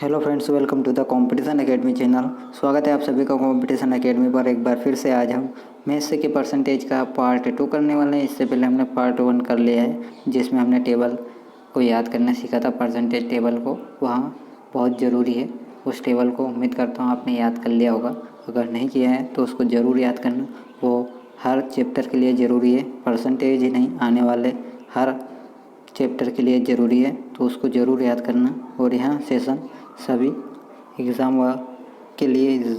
Hello friends, welcome to the competition academy channel. स्वागत है आप सभी का कंपटीशन एकेडमी पर। एक बार फिर से आज हम मैथ्स के परसेंटेज का पार्ट 2 करने वाले हैं। इससे पहले हमने पार्ट 1 कर लिया है, जिसमें हमने टेबल को याद करना सीखा था। परसेंटेज टेबल को वहाँ बहुत ज़रूरी है। उस टेबल को उम्मीद करता हूँ आपने याद कर लिया होगा। अगर नहीं किया है तो उसको ज़रूर याद करना, वो हर चैप्टर के लिए ज़रूरी है। परसेंटेज ही नहीं, आने वाले हर चैप्टर के लिए ज़रूरी है, तो उसको ज़रूर याद करना। और यहाँ सेशन सभी एग्ज़ाम के लिए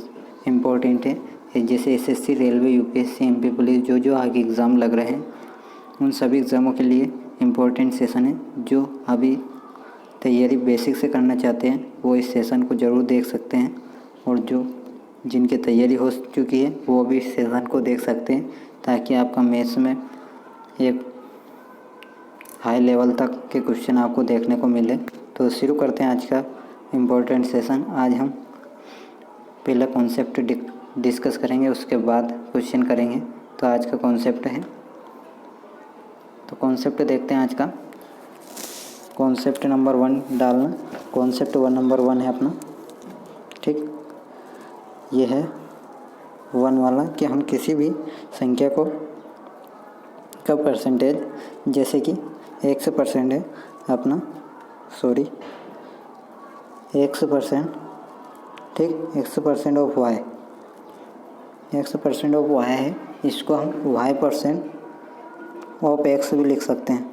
इम्पोर्टेंट है, जैसे SSC, railway, UPSC, MP police, जो आगे एग्ज़ाम लग रहे हैं उन सभी एग्ज़ामों के लिए इम्पोर्टेंट सेशन है। जो अभी तैयारी बेसिक से करना चाहते हैं वो इस सेशन को ज़रूर देख सकते हैं, और जिनकी तैयारी हो चुकी है वो भी इस सेशन को देख सकते हैं, ताकि आपका मैथ्स में एक हाई लेवल तक के क्वेश्चन आपको देखने को मिले। तो शुरू करते हैं आज का इम्पोर्टेंट सेशन। आज हम पहला कॉन्सेप्ट डिस्कस करेंगे, उसके बाद क्वेश्चन करेंगे। तो आज का कॉन्सेप्ट है, तो कॉन्सेप्ट देखते हैं आज का। कॉन्सेप्ट नंबर 1 डालना। कॉन्सेप्ट नंबर 1 है अपना, ठीक। ये है 1 वाला कि हम किसी भी संख्या को का परसेंटेज, जैसे कि x% है अपना, x%, ठीक। x% of y, x% of y है, इसको हम y% ऑफ x भी लिख सकते हैं।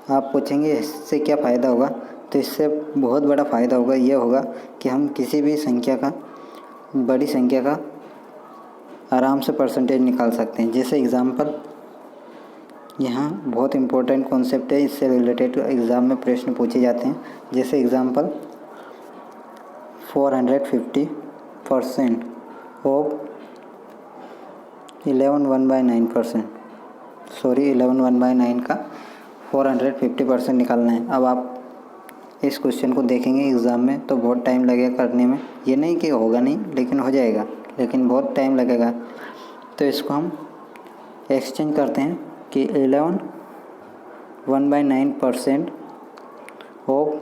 आप पूछेंगे इससे क्या फ़ायदा होगा, तो इससे बहुत बड़ा फ़ायदा होगा। ये होगा कि हम किसी भी संख्या का, बड़ी संख्या का आराम से परसेंटेज निकाल सकते हैं। जैसे एग्ज़ाम्पल, यहाँ बहुत इम्पोर्टेंट कॉन्सेप्ट है, इससे रिलेटेड एग्ज़ाम में प्रश्न पूछे जाते हैं। जैसे एग्ज़ाम्पल 450% ऑफ 11/9%, 11/9 का 450% निकालना है। अब आप इस क्वेश्चन को देखेंगे एग्ज़ाम में तो बहुत टाइम लगेगा करने में। ये नहीं कि होगा नहीं, लेकिन हो जाएगा, लेकिन बहुत टाइम लगेगा। तो इसको हम एक्सचेंज करते हैं कि 11/9% ऑफ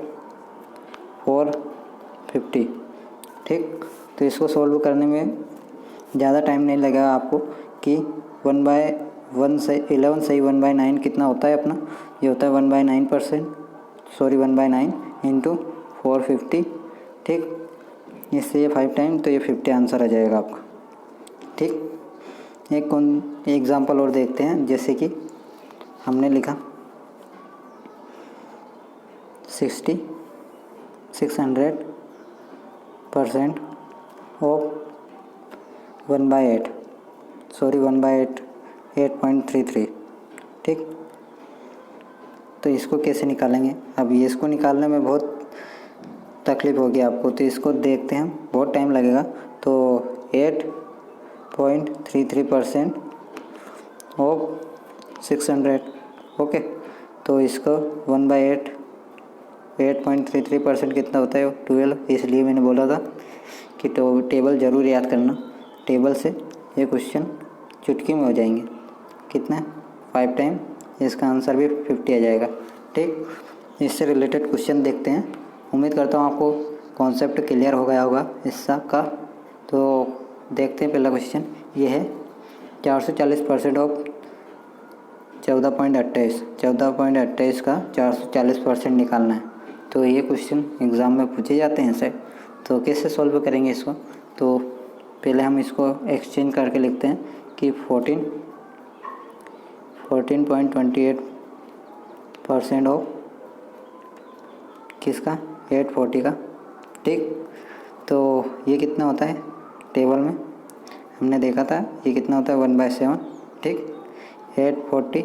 450, ठीक। तो इसको सॉल्व करने में ज़्यादा टाइम नहीं लगेगा आपको, कि 1/1 से 11 से 1/9 कितना होता है अपना, ये होता है 1/9 इंटू 450, ठीक। इससे ये 5 टाइम, तो ये 50 आंसर आ जाएगा आपका, ठीक। एक एग्ज़ाम्पल और देखते हैं। जैसे कि हमने लिखा 600% ऑफ 1/8, 8.33, ठीक। तो इसको कैसे निकालेंगे? अब ये इसको निकालने में बहुत तकलीफ़ होगी आपको, तो इसको देखते हैं, बहुत टाइम लगेगा। तो 8.33% ऑफ 600, ओके। तो इसको 1/8, 8.33% कितना होता है? 12। इसलिए मैंने बोला था कि तो टेबल ज़रूर याद करना। टेबल से ये क्वेश्चन चुटकी में हो जाएंगे। कितना? 5 टाइम, इसका आंसर भी 50 आ जाएगा, ठीक। इससे रिलेटेड क्वेश्चन देखते हैं। उम्मीद करता हूँ आपको कॉन्सेप्ट क्लियर हो गया होगा इसका का। तो देखते हैं पहला क्वेश्चन। ये है 440% ऑफ 14.28 का 440% निकालना है। तो ये क्वेश्चन एग्ज़ाम में पूछे जाते हैं सर। तो कैसे सॉल्व करेंगे इसको? तो पहले हम इसको एक्सचेंज करके लिखते हैं कि 14.28% ऑफ किसका? 840 का, ठीक। तो ये कितना होता है? टेबल में हमने देखा था ये कितना होता है, 1/7, ठीक। 840,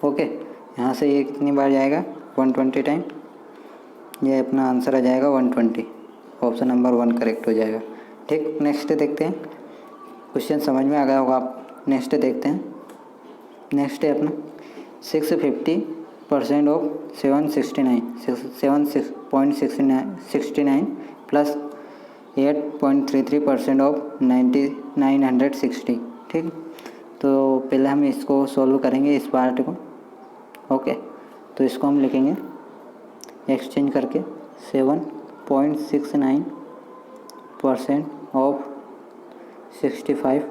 ओके। यहाँ से ये कितनी बार जाएगा? 120 टाइम। ये अपना आंसर आ जाएगा 120। ऑप्शन नंबर 1 करेक्ट हो जाएगा, ठीक। नेक्स्ट देखते हैं। क्वेश्चन समझ में आ गया होगा आप। नेक्स्ट देखते हैं। नेक्स्ट है अपना 650% ऑफ 7.69 प्लस 8.33% ऑफ 960, ठीक। तो पहले हम इसको सॉल्व करेंगे, इस पार्ट को, ओके। तो इसको हम लिखेंगे एक्सचेंज करके 7.69% ऑफ 65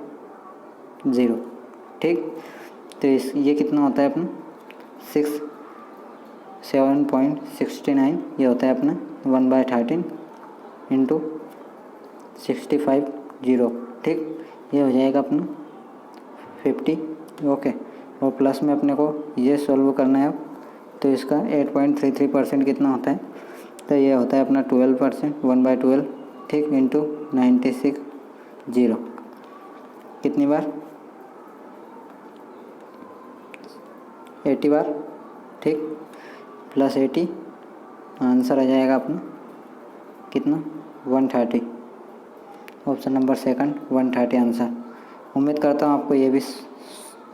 ठीक। तो ये कितना होता है अपना 7.69 ये होता है अपना 1/13 इंटू 65 ठीक। ये हो जाएगा अपना 50 ओके। और प्लस में अपने को ये सॉल्व करना है अब। तो इसका 8.33% कितना होता है, तो ये होता है अपना 12%, 1/12 ठीक इंटू 96 कितनी बार 80 बार ठीक, प्लस 80 आंसर आ जाएगा अपना कितना 130। Option number second 130 answer. उम्मीद करता हूँ आपको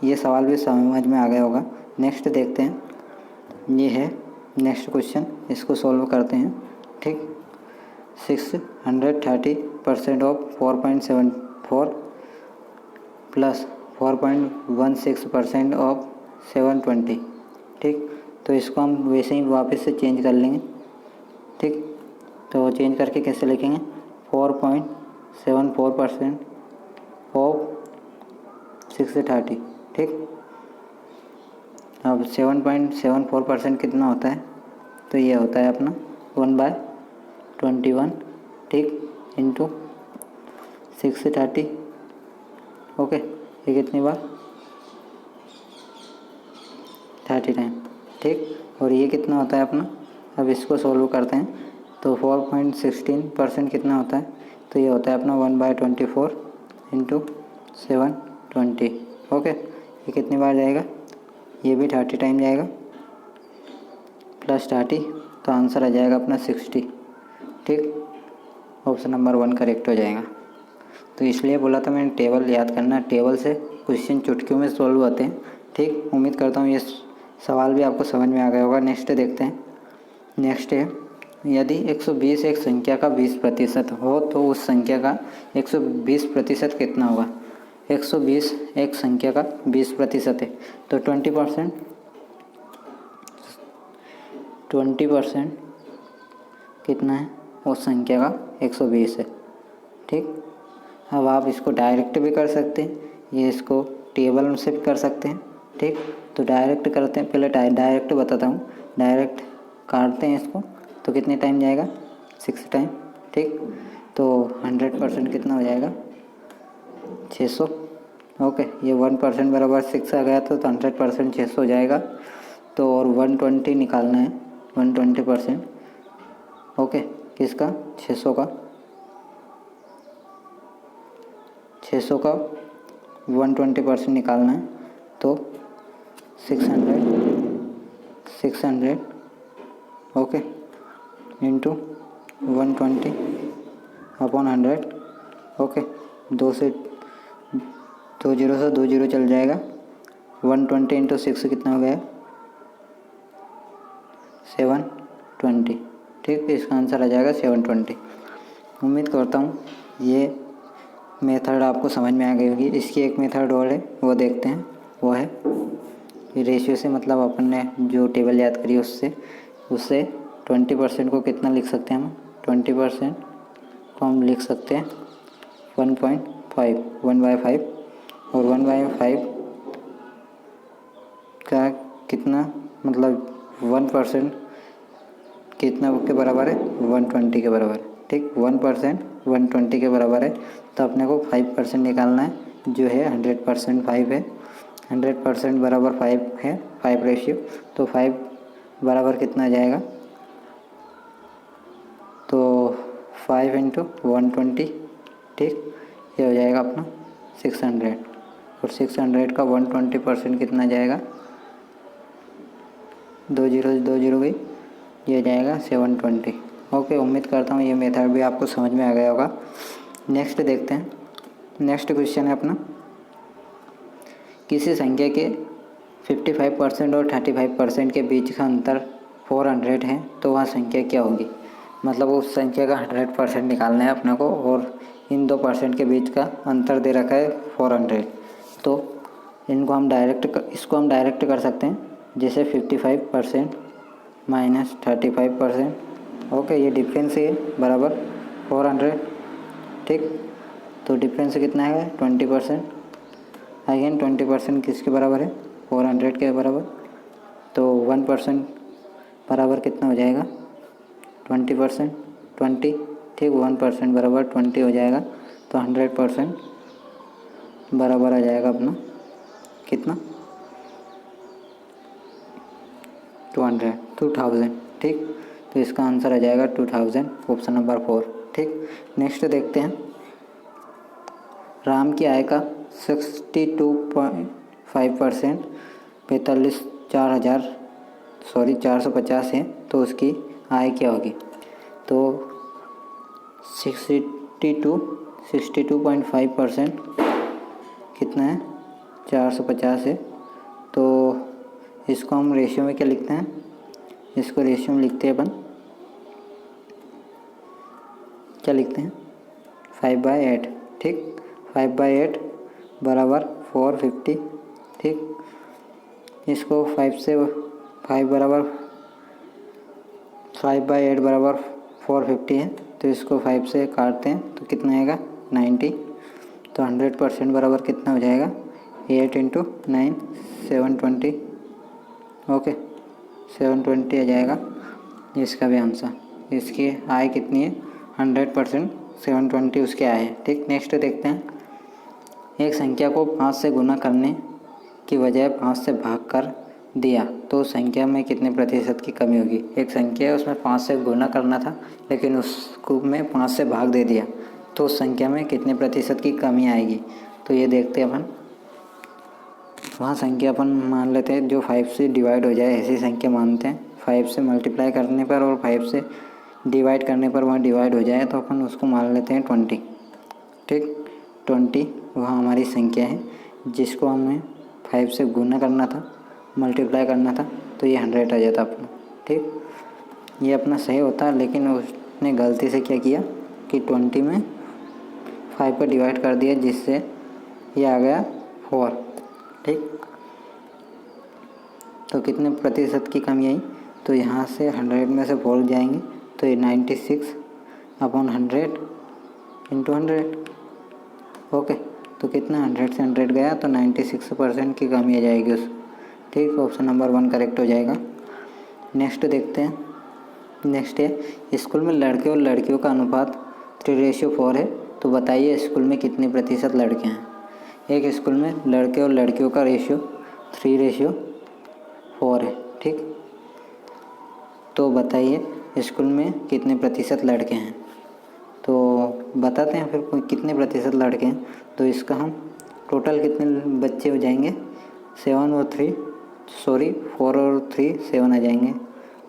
ये सवाल भी समझ में आ गया होगा। नेक्स्ट देखते हैं, ये है नेक्स्ट क्वेश्चन, इसको सॉल्व करते हैं ठीक। 630% ऑफ 4.74 प्लस 4.16% ऑफ 720 ठीक। तो इसको हम वैसे ही वापस से चेंज कर लेंगे ठीक। तो चेंज करके कैसे लिखेंगे 4.74% ऑफ 630 ठीक। अब 7.74% कितना होता है, तो ये होता है अपना 1/21 ठीक इंटू 630 ओके। ये कितनी बार 30 टाइम ठीक। और ये कितना होता है अपना, अब इसको सॉल्व करते हैं। तो 4.16% कितना होता है, तो ये होता है अपना 1/24 इंटू 720 ओके। ये कितनी बार जाएगा, ये भी 30 टाइम जाएगा प्लस 30, तो आंसर आ जाएगा अपना 60 ठीक। ऑप्शन नंबर 1 करेक्ट हो जाएगा। तो इसलिए बोला था मैंने टेबल याद करना, टेबल से क्वेश्चन चुटकियों में सॉल्व होते हैं ठीक। उम्मीद करता हूँ ये सवाल भी आपको समझ में आ गया होगा। नेक्स्ट देखते हैं, नेक्स्ट है यदि 120 एक संख्या का 20% हो तो उस संख्या का 120% कितना होगा। 120 एक संख्या का 20% है तो 20% कितना है, उस संख्या का 120 है ठीक। अब आप इसको डायरेक्ट भी कर सकते हैं, ये इसको टेबल से भी कर सकते हैं ठीक। तो डायरेक्ट करते हैं, पहले डायरेक्ट बताता हूँ। डायरेक्ट काटते हैं इसको तो कितने टाइम जाएगा 6 टाइम ठीक। तो 100% कितना हो जाएगा 600 ओके। ये 1% बराबर 6 आ गया तो 100% 600 हो जाएगा। तो और 120 निकालना है 120% ओके। किसका 600 का 120% निकालना है। तो 600 ओके इंटू 120 अपॉन 100 ओके। 2 से 2 जीरो चल जाएगा। 120 इंटू 6 कितना हो गया 720 ठीक। इसका आंसर आ जाएगा 720। उम्मीद करता हूँ ये मेथड आपको समझ में आ गई होगी। इसकी एक मेथड और है, वो देखते हैं। वो है रेशियो से, मतलब अपन ने जो टेबल याद करी उससे 20% को कितना लिख सकते हैं हम, 20% को हम लिख सकते हैं 1.5 1/5। और 1/5 का कितना, मतलब 1% कितना के बराबर है 120 के बराबर ठीक। 1% 120 के बराबर है तो अपने को 5% निकालना है, जो है 100% 5 है। 100% बराबर 5 है, 5 रेशियो। तो 5 बराबर कितना आ जाएगा, तो 5 इंटू 120 ठीक। ये हो जाएगा अपना 600 और 600 का 120% कितना जाएगा, 2 जीरो गई, ये जाएगा 720 ओके। उम्मीद करता हूँ ये मेथड भी आपको समझ में आ गया होगा। नेक्स्ट देखते हैं, नेक्स्ट क्वेश्चन है अपना, किसी संख्या के 55% और 35% के बीच का अंतर 400 है तो वह संख्या क्या होगी। मतलब उस संख्या का 100% निकालना है अपने को और इन 2% के बीच का अंतर दे रखा है 400। तो इसको हम डायरेक्ट कर सकते हैं, जैसे 55% माइनस 35% ओके, ये डिफरेंस है बराबर 400, ठीक। तो डिफरेंस कितना है 20%। अगेन 20% किसके बराबर है 400 के बराबर। तो 1% बराबर कितना हो जाएगा 20%, 20, ठीक। 1% बराबर 20 हो जाएगा। तो 100% बराबर आ जाएगा अपना कितना 2000, ठीक। तो इसका आंसर आ जाएगा 2000, ऑप्शन नंबर 4, ठीक। नेक्स्ट देखते हैं। राम की आय का 62.5% 450 है, तो उसकी आय क्या होगी। तो 62.5% कितना है 450 है। तो इसको हम रेशियो में क्या लिखते हैं, इसको रेशियो में लिखते हैं अपन, क्या लिखते हैं 5/8, ठीक। 5/8 बराबर 450, ठीक। इसको 5 बराबर 5/8 बराबर 450 है, तो इसको 5 से काटते हैं तो कितना आएगा 90। तो 100% बराबर कितना हो जाएगा 8 × 9 720, ओके 720 आ जाएगा इसका भी आंसर। इसकी आय कितनी है 100%, 720 उसके आय है, ठीक। नेक्स्ट देखते हैं। एक संख्या को 5 से गुना करने की बजाय 5 से भाग कर दिया तो संख्या में कितने प्रतिशत की कमी होगी। एक संख्या है उसमें 5 से गुना करना था लेकिन उसको में 5 से भाग दे दिया तो उस संख्या में कितने प्रतिशत की कमी आएगी। तो ये देखते हैं अपन। वहाँ संख्या अपन मान लेते हैं जो 5 से डिवाइड हो जाए, ऐसी संख्या मानते हैं। 5 से मल्टीप्लाई करने पर और 5 से डिवाइड करने पर वहाँ डिवाइड हो जाए तो अपन उसको मान लेते हैं 20, ठीक। 20 वहाँ हमारी संख्या है जिसको हमें 5 से गुना करना था, मल्टीप्लाई करना था, तो ये 100 आ जाता अपना, ठीक। ये अपना सही होता, लेकिन उसने गलती से क्या किया कि 20 में 5 पर डिवाइड कर दिया जिससे ये आ गया 4, ठीक। तो कितने प्रतिशत की कमी आई, तो यहाँ से 100 में से 4 जाएंगे तो ये 96/100 × 100, ओके। तो कितना 100 से 100 गया तो 96% की कमी आ जाएगी उस, ठीक। ऑप्शन नंबर 1 करेक्ट हो जाएगा। नेक्स्ट देखते हैं। नेक्स्ट है स्कूल में लड़के और लड़कियों का अनुपात 3:4 है, तो बताइए स्कूल में कितने प्रतिशत लड़के हैं। एक स्कूल में लड़के और लड़कियों का रेशियो 3:4 है, ठीक। तो बताइए स्कूल में कितने प्रतिशत लड़के हैं। तो बताते हैं फिर कितने प्रतिशत लड़के हैं। तो इसका हम टोटल कितने बच्चे हो जाएंगे 4 और 3 7 आ जाएंगे।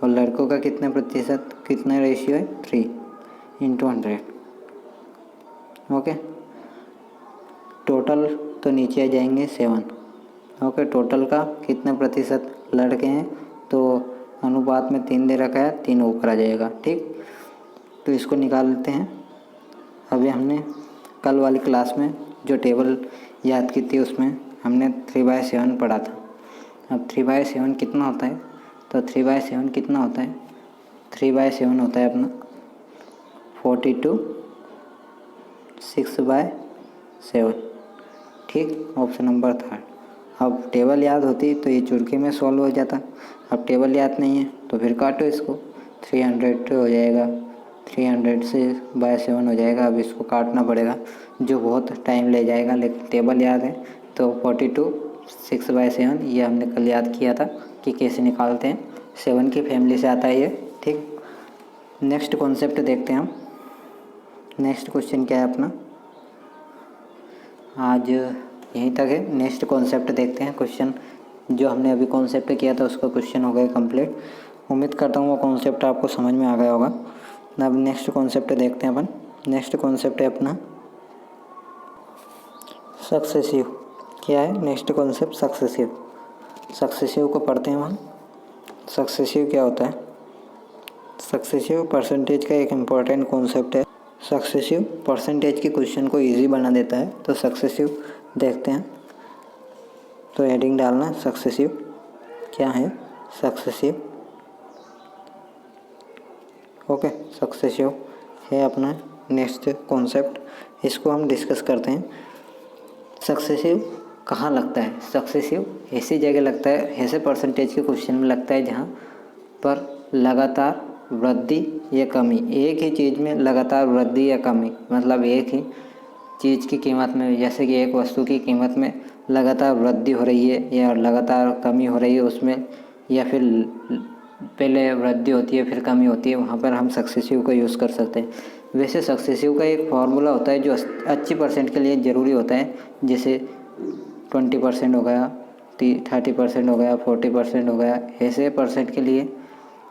और लड़कों का कितने प्रतिशत कितना रेशियो है 3 × 100, ओके। टोटल तो नीचे आ जाएंगे 7, ओके। टोटल का कितने प्रतिशत लड़के हैं, तो अनुपात में 3 दे रखा है, 3 ऊपर आ जाएगा, ठीक। तो इसको निकाल लेते हैं। अभी हमने कल वाली क्लास में जो टेबल याद की थी उसमें हमने 3/7 पढ़ा था। अब 3/7 कितना होता है, तो 3/7 कितना होता है 3/7 होता है अपना 42 6/7, ठीक। Option number 3। अब टेबल याद होती तो ये चुटकी में सॉल्व हो जाता। अब टेबल याद नहीं है तो फिर काटो इसको, 300 हो जाएगा, 300 से 7 हो जाएगा। अब इसको काटना पड़ेगा जो बहुत टाइम ले जाएगा, लेकिन टेबल याद है तो 42 6/7 ये हमने कल याद किया था कि कैसे निकालते हैं। 7 की फैमिली से आता है ये, ठीक। नेक्स्ट कॉन्सेप्ट देखते हैं हम। नेक्स्ट क्वेश्चन क्या है अपना, आज यहीं तक है। नेक्स्ट कॉन्सेप्ट देखते हैं। क्वेश्चन जो हमने अभी कॉन्सेप्ट किया था उसका क्वेश्चन हो गया कंप्लीट। उम्मीद करता हूँ वो कॉन्सेप्ट आपको समझ में आ गया होगा। अब नेक्स्ट कॉन्सेप्ट देखते हैं अपन। नेक्स्ट कॉन्सेप्ट है अपना सक्सेसिव। क्या है नेक्स्ट कॉन्सेप्ट सक्सेसिव। सक्सेसिव को पढ़ते हैं हम। सक्सेसिव क्या होता है। सक्सेसिव परसेंटेज का एक इम्पॉर्टेंट कॉन्सेप्ट है। सक्सेसिव परसेंटेज के क्वेश्चन को इजी बना देता है। तो सक्सेसिव देखते हैं। तो हेडिंग डालना सक्सेसिव क्या है सक्सेसिव, ओके, सक्सेसिव है अपना नेक्स्ट कॉन्सेप्ट, इसको हम डिस्कस करते हैं। सक्सेसिव कहाँ लगता है? सक्सेसिव ऐसी जगह लगता है, ऐसे परसेंटेज के क्वेश्चन में लगता है जहाँ पर लगातार वृद्धि या कमी, एक ही चीज़ में लगातार वृद्धि या कमी, मतलब एक ही चीज़ की कीमत में, जैसे कि एक वस्तु की कीमत में लगातार वृद्धि हो रही है या लगातार कमी हो रही है उसमें, या फिर पहले वृद्धि होती है फिर कमी होती है, वहाँ पर हम सक्सेसिव का यूज़ कर सकते हैं। वैसे सक्सेसिव का एक फार्मूला होता है जो 80% के लिए ज़रूरी होता है, जैसे 20% हो गया, 30% हो गया, 40% हो गया, ऐसे परसेंट के लिए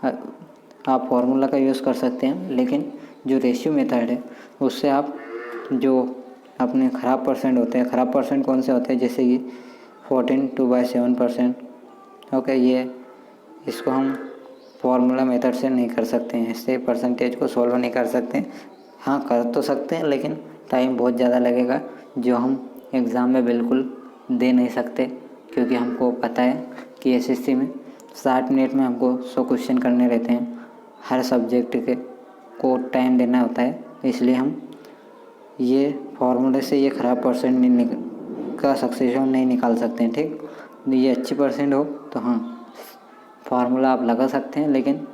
आप फार्मूला का यूज़ कर सकते हैं। लेकिन जो रेशियो मेथड है उससे आप जो अपने ख़राब परसेंट होते हैं, ख़राब परसेंट कौन से होते हैं, जैसे कि 14/7%, ओके, ये इसको हम फार्मूला मेथड से नहीं कर सकते हैं, इससे परसेंटेज को सॉल्व नहीं कर सकते हैं। हाँ, कर तो सकते हैं लेकिन टाइम बहुत ज़्यादा लगेगा, जो हम एग्ज़ाम में बिल्कुल दे नहीं सकते, क्योंकि हमको पता है कि एसएससी में 60 मिनट में हमको 100 क्वेश्चन करने रहते हैं, हर सब्जेक्ट के को टाइम देना होता है, इसलिए हम ये फार्मूले से ये ख़राब परसेंट का सक्सेसिव नहीं निकाल सकते हैं। ठीक, ये अच्छी परसेंट हो तो हाँ फार्मूला आप लगा सकते हैं, लेकिन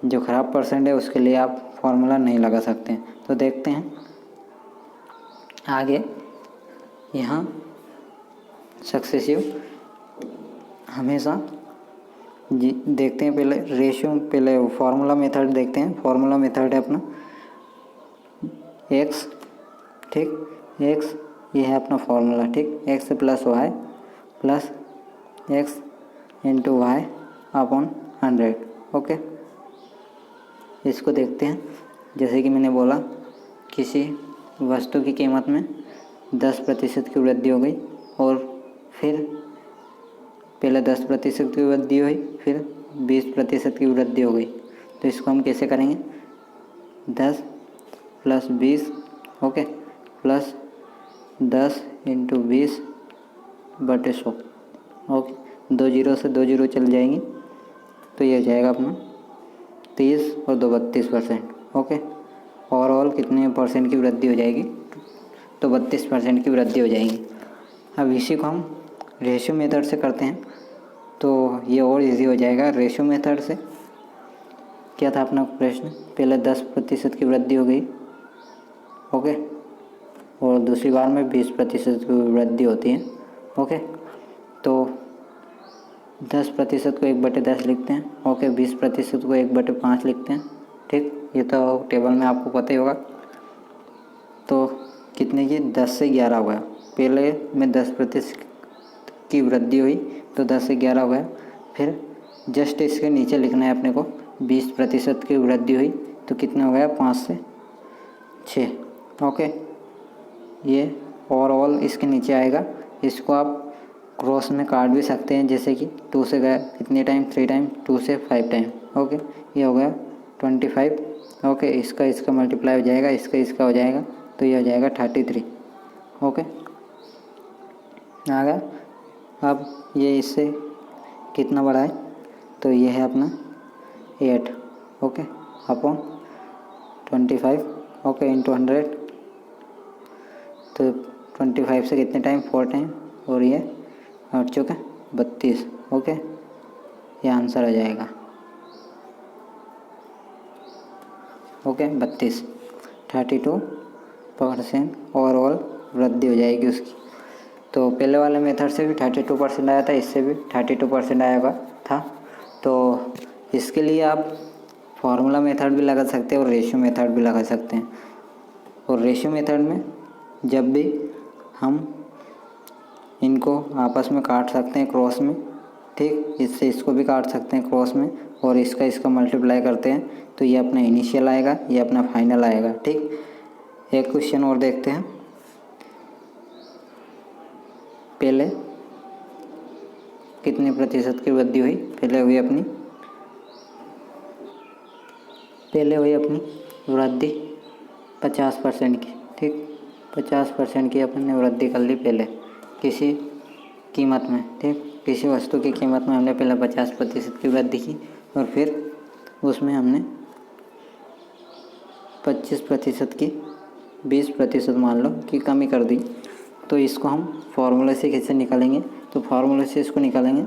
जो ख़राब परसेंट है उसके लिए आप फार्मूला नहीं लगा सकते हैं। तो देखते हैं आगे, यहाँ सक्सेसिव हमेशा जी देखते हैं, पहले रेशियो, पहले फार्मूला मेथड देखते हैं। फार्मूला मेथड है अपना एक्स, ठीक, एक्स ये है अपना फार्मूला, ठीक, x plus y plus x into y upon 100, okay. इसको देखते हैं, जैसे कि मैंने बोला किसी वस्तु की कीमत में 10% की वृद्धि हो गई और फिर पहले 10% की वृद्धि हुई, फिर 20% की वृद्धि हो गई, तो इसको हम कैसे करेंगे? 10 + 20, ओके, प्लस 10 × 20/100, ओके, 2 जीरो से 2 जीरो चल जाएंगी, तो ये हो जाएगा अपना 30 और 2 32%, ओके। ओवरऑल कितने परसेंट की वृद्धि हो जाएगी? तो 32% की वृद्धि हो जाएगी। अब इसी को हम रेशियो मेथड से करते हैं तो ये और इजी हो जाएगा। रेशियो मेथड से क्या था अपना प्रश्न? पहले 10% की वृद्धि हो गई, ओके, और दूसरी बार में 20% की वृद्धि होती है, ओके। तो 10% को 1/10 लिखते हैं, ओके, 20% को 1/5 लिखते हैं, ठीक, ये तो टेबल में आपको पता ही होगा। तो कितने की? 10 से 11 हो गया। पहले में 10% की वृद्धि हुई तो 10 से 11 हो गया, फिर जस्ट इसके नीचे लिखना है अपने को 20% की वृद्धि हुई तो कितना हो गया? 5 से 6, ओके। ये ओवरऑल इसके नीचे आएगा। इसको आप क्रॉस में काट भी सकते हैं, जैसे कि 2 से गया कितने टाइम? 3 टाइम, 2 से 5 टाइम, ओके, ये हो गया 25, ओके। इसका मल्टीप्लाई हो जाएगा, इसका हो जाएगा, तो ये हो जाएगा 33, ओके, आ गया। अब ये इससे कितना बड़ा है? तो ये है अपना 8, ओके, अपॉन 25, ओके, इंटू 100, तो 25 से कितने टाइम? 4 टाइम, और ये 8 चौके 32, ओके, ये आंसर आ जाएगा, ओके, 32, 32% ओवरऑल वृद्धि हो जाएगी उसकी। तो पहले वाले मेथड से भी 32% आया था, इससे भी 32% आया था। तो इसके लिए आप फार्मूला मेथड भी लगा सकते हैं और रेशियो मेथड भी लगा सकते हैं। और रेशियो मेथड में जब भी हम इनको आपस में काट सकते हैं क्रॉस में, ठीक, इससे इसको भी काट सकते हैं क्रॉस में, और इसका मल्टीप्लाई करते हैं तो ये अपना इनिशियल आएगा, ये अपना फाइनल आएगा, ठीक। एक क्वेश्चन और देखते हैं। पहले कितने प्रतिशत की वृद्धि हुई? पहले हुई अपनी वृद्धि 50% की, ठीक, 50% की अपन ने वृद्धि कर ली पहले किसी कीमत में, ठीक, किसी वस्तु की कीमत में हमने पहले 50% की वृद्धि की और फिर उसमें हमने 25% की 20% मान लो कि कमी कर दी, तो इसको हम फार्मूले से कैसे निकालेंगे? तो फार्मूले से इसको निकालेंगे।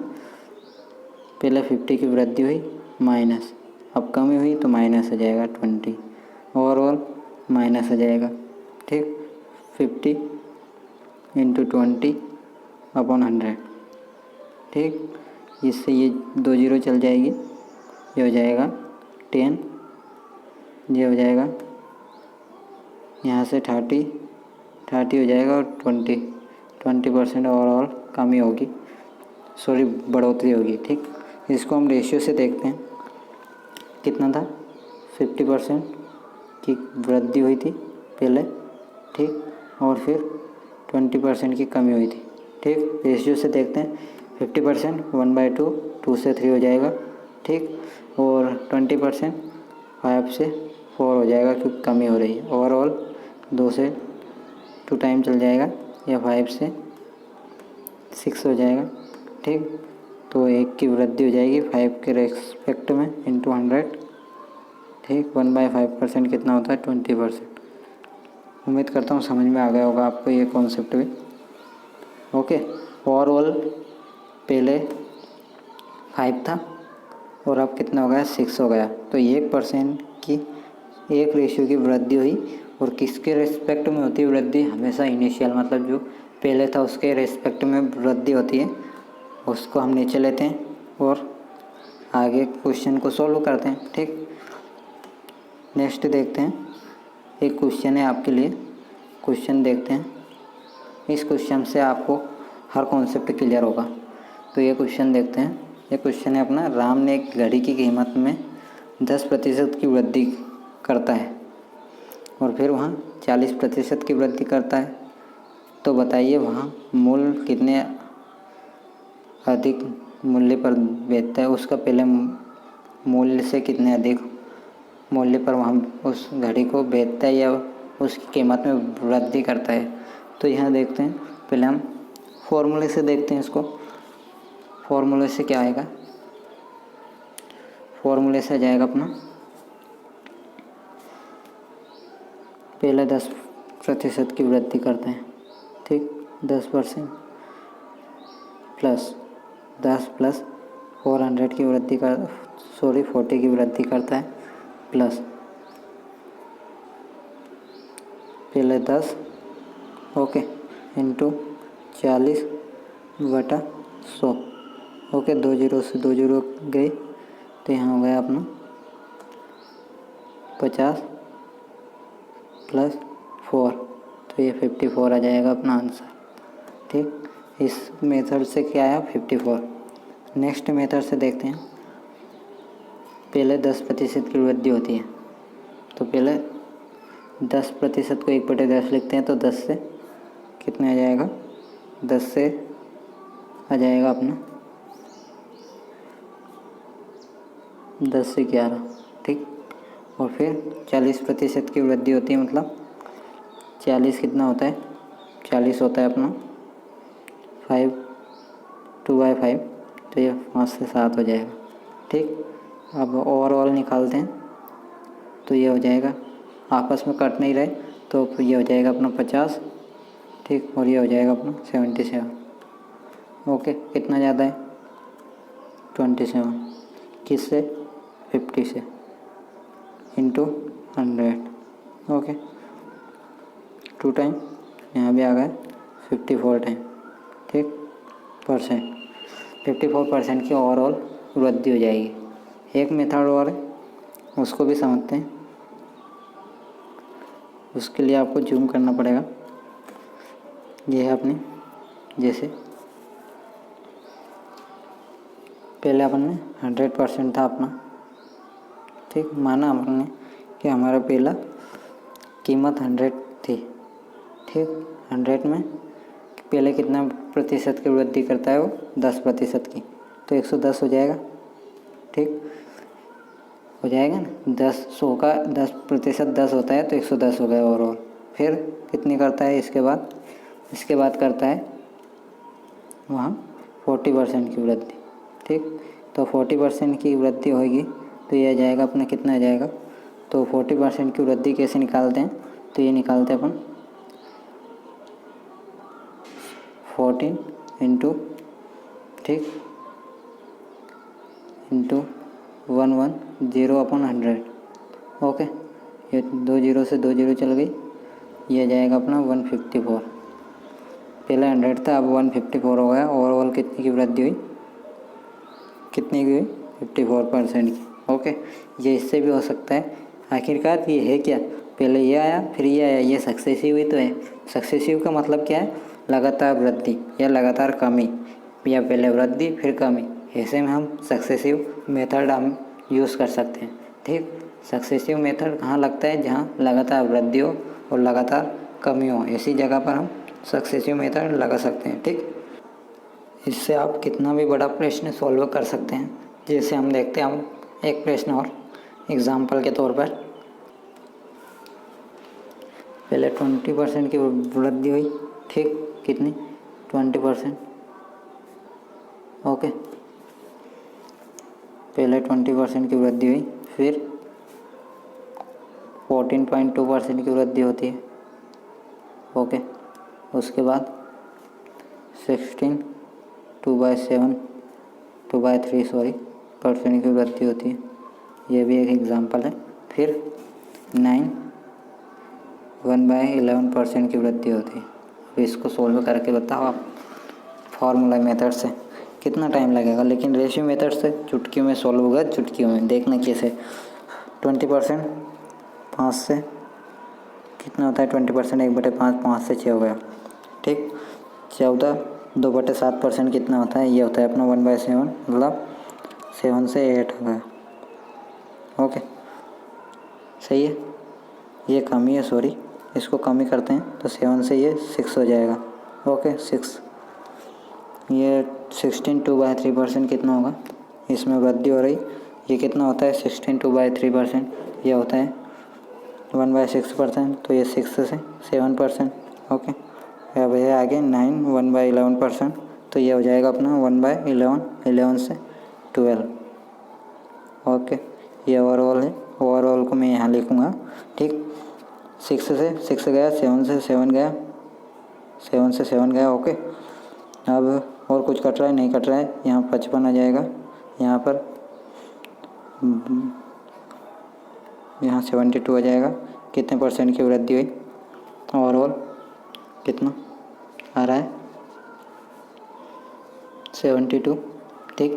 पहले 50 की वृद्धि हुई माइनस, अब कमी हुई तो माइनस आ जाएगा 20, ओवरऑल माइनस आ जाएगा। ठीक, 50 इंटू 20/100। ठीक, इससे ये 2 जीरो चल जाएगी, ये हो जाएगा 10, ये हो जाएगा यहाँ से 30 हो जाएगा और 20% ओवरऑल कमी होगी, सॉरी बढ़ोतरी होगी। ठीक, इसको हम रेशियो से देखते हैं, कितना था? 50% की वृद्धि हुई थी पहले, ठीक, और फिर 20% की कमी हुई थी। ठीक, रेशियो से देखते हैं, 50% 1/2, 2 से 3 हो जाएगा। ठीक, और 20% 5 से 4 हो जाएगा क्योंकि कमी हो रही है। ओवरऑल 2 से 2 टाइम चल जाएगा, या 5 से 6 हो जाएगा। ठीक, तो 1 की वृद्धि हो जाएगी 5 के रेस्पेक्ट में इंटू 100। ठीक, 1/5% कितना होता है? 20%। उम्मीद करता हूँ समझ में आ गया होगा आपको ये कॉन्सेप्ट भी। ओके, ओवरऑल पहले 5 था और अब कितना हो गया? 6 हो गया। तो 1% की 1 रेशियो की वृद्धि हुई, और किसके रेस्पेक्ट में होती है वृद्धि? हमेशा इनिशियल, मतलब जो पहले था उसके रेस्पेक्ट में वृद्धि होती है। उसको हम नीचे लेते हैं और आगे क्वेश्चन को सॉल्व करते हैं। ठीक, नेक्स्ट देखते हैं, एक क्वेश्चन है आपके लिए, क्वेश्चन देखते हैं। इस क्वेश्चन से आपको हर कॉन्सेप्ट क्लियर होगा। तो ये क्वेश्चन देखते हैं। ये क्वेश्चन है अपना, राम ने एक घड़ी की कीमत में 10% की वृद्धि करता है और फिर वहाँ 40% की वृद्धि करता है, तो बताइए वहाँ मूल्य कितने अधिक मूल्य पर बेचता है? उसका पहले मूल्य से कितने अधिक मूल्य पर वहाँ उस घड़ी को बेचता है या उसकी कीमत में वृद्धि करता है? तो यहाँ देखते हैं, पहले हम फॉर्मूले से देखते हैं इसको। फॉर्मूले से क्या आएगा? फॉर्मूले से आ जाएगा अपना, पहले 10% की वृद्धि करते हैं। ठीक, 10% प्लस 10 प्लस 400 की वृद्धि कर 40 की वृद्धि करता है, प्लस पहले 10, ओके, इंटू 40/100। ओके, 2 जीरो से 2 जीरो गए, तो यहाँ हो गया अपना 50 प्लस 4, तो ये 54 आ जाएगा अपना आंसर। ठीक, इस मेथड से क्या आया? 54। नेक्स्ट मेथड से देखते हैं, पहले 10% की वृद्धि होती है, तो पहले 10% को 1/10 लिखते हैं, तो 10 से कितने आ जाएगा? 10 से आ जाएगा अपना 10 से 11। ठीक, और फिर 40% की वृद्धि होती है, मतलब 40 कितना होता है? 40 होता है अपना 5, 2/5, तो ये 5 से 7 हो जाएगा। ठीक, अब ओवरऑल निकालते हैं, तो ये हो जाएगा, आपस में कट नहीं रहे, तो ये हो जाएगा अपना 50। ठीक, और ये हो जाएगा अपना 77। ओके, कितना ज़्यादा है? 27, किससे? 50 से, इंटू 100। ओके, 2 टाइम, यहाँ भी आ गया 54 टाइम। ठीक, परसेंट, 54% की ओवरऑल वृद्धि हो जाएगी। एक मेथड और है, उसको भी समझते हैं। उसके लिए आपको जूम करना पड़ेगा। ये है अपनी, जैसे पहले अपन ने 100% था अपना। ठीक, माना हमने कि हमारा पहला कीमत 100 थी। ठीक, 100 में पहले कितना प्रतिशत की वृद्धि करता है? वो 10% की, तो 110 हो जाएगा। ठीक, हो जाएगा ना, 10 100 का 10% 10 होता है, तो 110 हो गया ओवरऑल। फिर कितनी करता है इसके बाद करता है वहाँ 40% की वृद्धि। ठीक, तो 40% की वृद्धि होगी, तो ये आ जाएगा अपना, कितना आ जाएगा? तो 40% की वृद्धि कैसे निकालते हैं, तो ये निकालते हैं अपन 14 इंटू, ठीक, इंटू 110/100। ओके, ये 2 जीरो से 2 जीरो चल गई, ये जाएगा अपना 154। पहले 100 था, अब 154 हो गया। ओवरऑल कितनी की वृद्धि हुई, कितनी की हुई, 54% की। ओके, ये इससे भी हो सकता है। आखिरकार ये है क्या, पहले ये आया फिर ये आया, ये सक्सेसिव ही तो है। सक्सेसिव का मतलब क्या है, लगातार वृद्धि या लगातार कमी, या पहले वृद्धि फिर कमी। ऐसे में हम सक्सेसिव मेथड हम यूज़ कर सकते हैं। ठीक, सक्सेसिव मेथड कहाँ लगता है, जहाँ लगातार वृद्धि हो और लगातार कमी हो, ऐसी जगह पर हम सक्सेसिव मेथड लगा सकते हैं। ठीक, इससे आप कितना भी बड़ा प्रश्न सॉल्व कर सकते हैं। जैसे हम देखते हैं, हम एक प्रश्न और एग्जाम्पल के तौर पर, पहले 20% की वृद्धि हुई, ठीक, कितनी, 20%। ओके, पहले 20% की वृद्धि हुई, फिर 14.2% की वृद्धि होती है। ओके, उसके बाद 16 2/3 की वृद्धि होती है। ये भी एक एग्जांपल है। फिर 9 1/11% की वृद्धि होती है। अब इसको सोल्व करके बताओ आप फॉर्मूला मेथड से, कितना टाइम लगेगा, लेकिन रेशियो मेथड से चुटकियों में सोल्व होगा। चुटकियों में देखना कैसे, 20% 5 से कितना होता है, 20% 1/5, 5 से 6 हो गया। ठीक, 14 2/7% कितना होता है, ये होता है अपना 1/7, मतलब 7 से 8 हो गया। ओके, सही है। ये कमी है, सॉरी, इसको कमी करते हैं तो 7 से ये 6 हो जाएगा। ओके, 6, ये 16 2/3% कितना होगा, इसमें वृद्धि हो रही, ये कितना होता है 16 2/3%, ये होता है 1/6%, तो ये 6 से 7%। ओके, अब ये आगे 9 1/11%, तो ये हो जाएगा अपना 1/11, 11 से 12। ओके, ये ओवरऑल है। ओवरऑल को मैं यहाँ लिखूँगा। ठीक, 6 से 6 गया, 7 से 7 गया, 7 से 7 गया। ओके, अब और कुछ कट रहा है, नहीं कट रहा है, यहाँ 55 आ जाएगा, यहाँ पर यहाँ 72 आ जाएगा। कितने परसेंट की वृद्धि हुई, ओवरऑल कितना आ रहा है, 72। ठीक,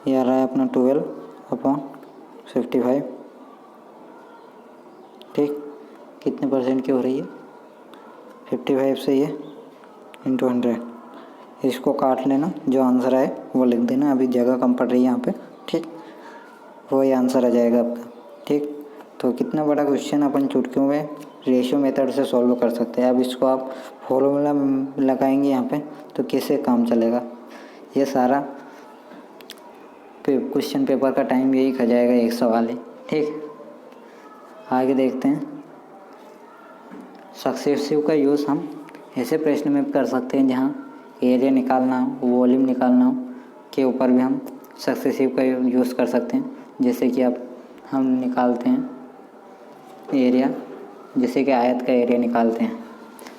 ये आ रहा है अपना 12/55। ठीक, कितने परसेंट की हो रही है, 55 से ये इंटू 100। इसको काट लेना, जो आंसर आए वो लिख देना, अभी जगह कम पड़ रही है यहाँ पे। ठीक, वही आंसर आ जाएगा आपका। ठीक, तो कितना बड़ा क्वेश्चन अपन चुटकियों में रेशियो मेथड से सॉल्व कर सकते हैं। अब इसको आप फॉर्मूला लगाएंगे यहाँ पे तो कैसे काम चलेगा, ये सारा क्वेश्चन पेपर का टाइम यही खा जाएगा, एक सवाल है। ठीक, आगे देखते हैं। सक्सेसिव का यूज़ हम ऐसे प्रश्न में कर सकते हैं जहाँ एरिया निकालना हो, वॉल्यूम निकालना हो, के ऊपर भी हम सक्सेसिव का यूज़ कर सकते हैं। जैसे कि अब हम निकालते हैं एरिया, जैसे कि आयत का एरिया निकालते हैं,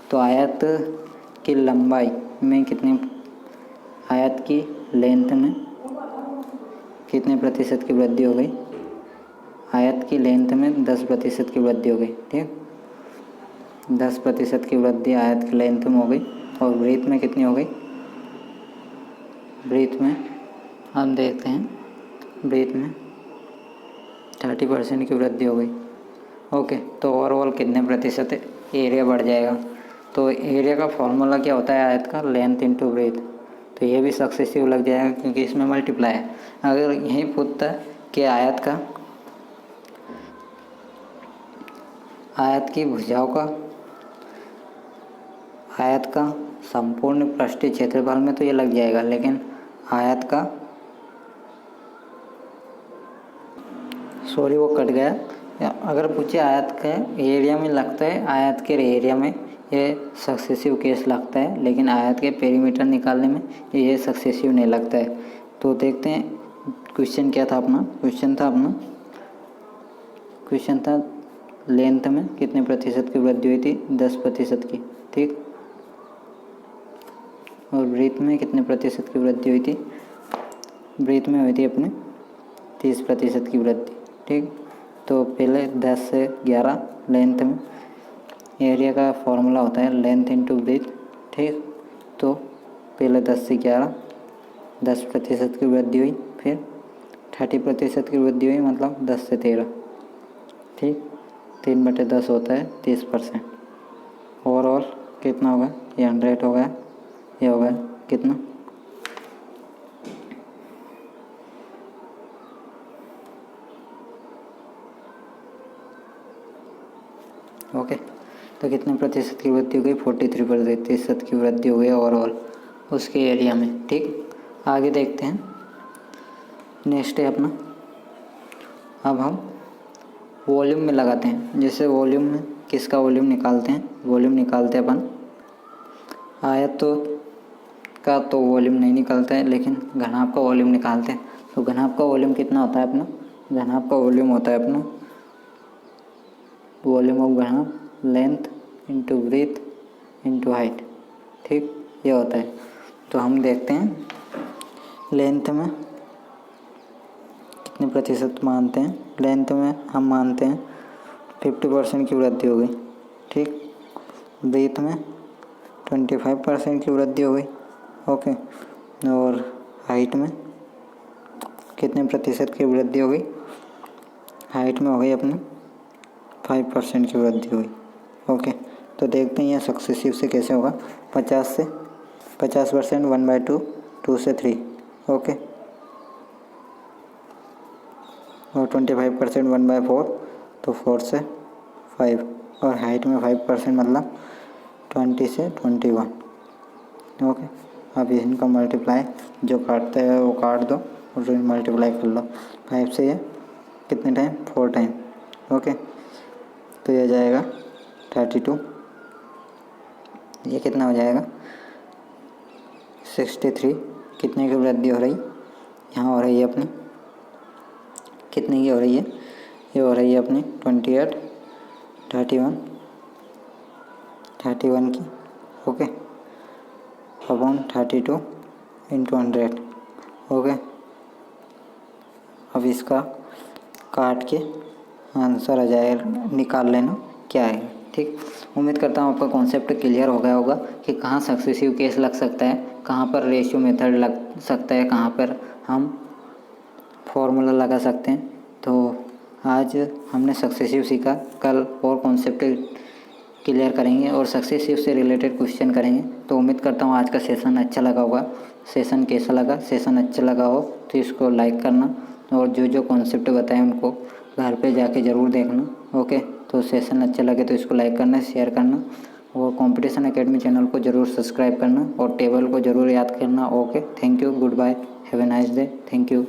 तो आयत की लंबाई में कितनी, आयत की लेंथ में कितने प्रतिशत की वृद्धि हो गई, आयत की लेंथ में 10% की वृद्धि हो गई। ठीक, 10% की वृद्धि आयत की लेंथ में हो गई। और ब्रीथ में कितनी हो गई, ब्रीथ में हम देखते हैं, ब्रीथ में 30% की वृद्धि हो गई। ओके, तो ओवरऑल कितने प्रतिशत एरिया बढ़ जाएगा। तो एरिया का फॉर्मूला क्या होता है, आयत का लेंथ इंटू ब्रीथ, तो ये भी सक्सेसिव लग जाएगा क्योंकि इसमें मल्टीप्लाई है। अगर यही पूछता है कि आयत की भुजाओं का, आयत का संपूर्ण पृष्ठीय क्षेत्रफल में तो ये लग जाएगा, लेकिन आयत का, सॉरी वो कट गया, अगर पूछे आयत के एरिया में लगता है, आयत के एरिया में ये सक्सेसिव केस लगता है, लेकिन आयत के पेरीमीटर निकालने में ये सक्सेसिव नहीं लगता है। तो देखते हैं क्वेश्चन क्या था अपना, क्वेश्चन था अपना क्वेश्चन था लेंथ में कितने प्रतिशत की वृद्धि हुई थी, 10% की, ठीक। और ब्रीथ में कितने प्रतिशत की वृद्धि हुई थी, ब्रीथ में हुई थी अपने 30% की वृद्धि, ठीक। तो पहले 10 से 11 लेंथ में, एरिया का फॉर्मूला होता है लेंथ इंटू ब्रीथ, ठीक। तो पहले 10 से 11 10% की वृद्धि हुई, फिर 30% की वृद्धि हुई, मतलब 10 से 13, ठीक। 3/10 होता है 30%। ओवरऑल कितना होगा, ये 100 हो गया, ये हो गया कितना, ओके। तो कितने प्रतिशत की वृद्धि हो गई, 43% की वृद्धि हो गई ओवरऑल उसके एरिया में, ठीक। आगे देखते हैं, नेक्स्ट है अपना, अब हम वॉल्यूम में लगाते हैं। जैसे वॉल्यूम में किसका वॉल्यूम निकालते हैं, वॉल्यूम निकालते हैं अपन आयतों का, तो वॉल्यूम नहीं निकलता है, लेकिन घनाभ का वॉल्यूम निकालते हैं। तो घनाभ का वॉल्यूम कितना होता है अपना, घनाभ का वॉल्यूम होता है अपना वॉल्यूम ऑफ घनाभ length into breadth into height, ठीक, ये होता है। तो हम देखते हैं लेंथ में कितने प्रतिशत मानते हैं, लेंथ में हम मानते हैं 50% की वृद्धि हो गई, ठीक। ब्रीथ में 25% की वृद्धि हो गई, ओके। और हाइट में कितने प्रतिशत की वृद्धि हो गई, हाइट में हो गई अपनी 5% की वृद्धि हुई, ओके। तो देखते हैं ये सक्सेसिव से कैसे होगा, 50% 1/2, 2 से 3, ओके। और 25% 1/4, तो 4 से 5, और हाइट में 5% मतलब 20 से 21, ओके। अब इनका मल्टीप्लाई जो काटते हैं वो काट दो और जो मल्टीप्लाई कर लो 5 से, ये कितने टाइम, 4 टाइम, ओके। तो ये जाएगा 32, ये कितना हो जाएगा 63। कितने की वृद्धि हो रही, यहाँ हो रही है अपनी, कितने की हो रही है, ये हो रही है अपनी 28, 31 की, ओके, अपॉन 32 इंटू 100, ओके। अब इसका काट के आंसर आ जाएगा, निकाल लेना क्या है, ठीक। उम्मीद करता हूँ आपका कॉन्सेप्ट क्लियर हो गया होगा कि कहाँ सक्सेसिव केस लग सकता है, कहाँ पर रेशियो मेथड लग सकता है, कहाँ पर हम फॉर्मूला लगा सकते हैं। तो आज हमने सक्सेसिव सीखा, कल और कॉन्सेप्ट क्लियर करेंगे और सक्सेसिव से रिलेटेड क्वेश्चन करेंगे। तो उम्मीद करता हूँ आज का सेशन अच्छा लगा होगा। सेशन कैसा लगा, सेशन अच्छा लगा हो तो इसको लाइक करना, और जो जो कॉन्सेप्ट बताएं उनको घर पे जाके ज़रूर देखना, ओके। तो सेशन अच्छा लगे तो इसको लाइक करना, शेयर करना, और कंपटीशन एकेडमी चैनल को ज़रूर सब्सक्राइब करना और टेबल को ज़रूर याद करना, okay. Thank you, good bye, have a nice day, thank you.